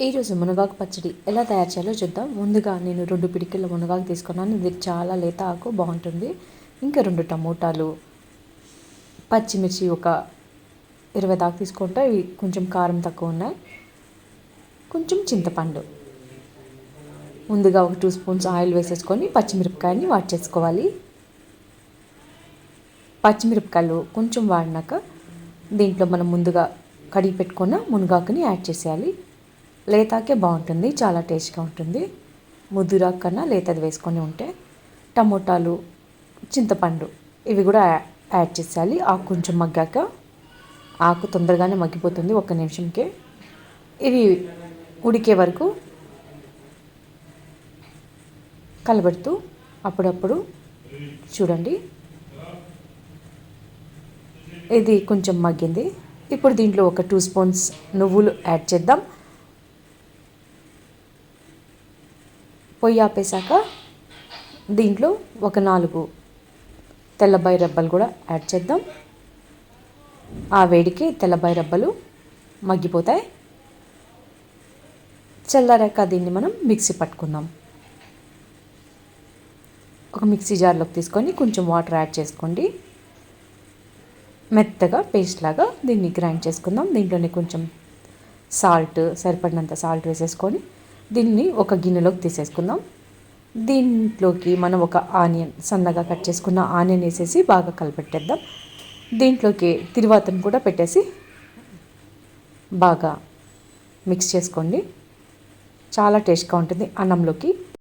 ఈరోజు మునగాకు పచ్చడి ఎలా తయారు చేయాలో చూద్దాం. ముందుగా నేను 2 పిడికిళ్ళ మునగాకు తీసుకున్నాను. ఇది చాలా లేత ఆకు, బాగుంటుంది. ఇంకా 2 టమోటాలు, పచ్చిమిర్చి ఒక 20 దాకా తీసుకుంటే ఇవి కొంచెం కారం తక్కువ ఉన్నాయి. కొంచెం చింతపండు. ముందుగా ఒక 2 స్పూన్స్ ఆయిల్ వేసేసుకొని పచ్చిమిరపకాయని వాట్ చేసుకోవాలి. పచ్చిమిరపకాయలు కొంచెం వాడినాక దీంట్లో మనం ముందుగా కడిగి పెట్టుకున్న మునగాకుని యాడ్ చేసేయాలి. లేతాకే బాగుంటుంది, చాలా టేస్ట్గా ఉంటుంది. ముద్దురాకు కన్నా లేతది వేసుకొని ఉంటే. టమోటాలు, చింతపండు ఇవి కూడా యాడ్ చేసేయాలి. ఆకు కొంచెం మగ్గాక, ఆకు తొందరగానే మగ్గిపోతుంది 1 నిమిషంకే. ఇవి ఉడికే వరకు కలబెడుతూ అప్పుడప్పుడు చూడండి. ఇది కొంచెం మగ్గింది. ఇప్పుడు దీంట్లో ఒక 2 స్పూన్స్ నువ్వులు యాడ్ చేద్దాం. పొయ్యి ఆపేసాక దీంట్లో ఒక 4 తెల్లబాయి రబ్బలు కూడా యాడ్ చేద్దాం. ఆ వేడికి తెల్లబాయి రబ్బలు మగ్గిపోతాయి. చల్లారాక దీన్ని మనం మిక్సీ పట్టుకుందాం. ఒక మిక్సీ జార్లోకి తీసుకొని కొంచెం వాటర్ యాడ్ చేసుకోండి. మెత్తగా పేస్ట్ లాగా దీన్ని గ్రైండ్ చేసుకుందాం. దీంట్లోనే కొంచెం సాల్ట్, సరిపడినంత సాల్ట్ వేసేసుకొని దీన్ని ఒక గిన్నెలోకి తీసేసుకుందాం. దీంట్లోకి మనం ఒక ఆనియన్, సన్నగా కట్ చేసుకున్న ఆనియన్ వేసేసి బాగా కలిపెట్టేద్దాం. దీంట్లోకి తిరువాతను కూడా పెట్టేసి బాగా మిక్స్ చేసుకోండి. చాలా టేస్ట్గా ఉంటుంది అన్నంలోకి.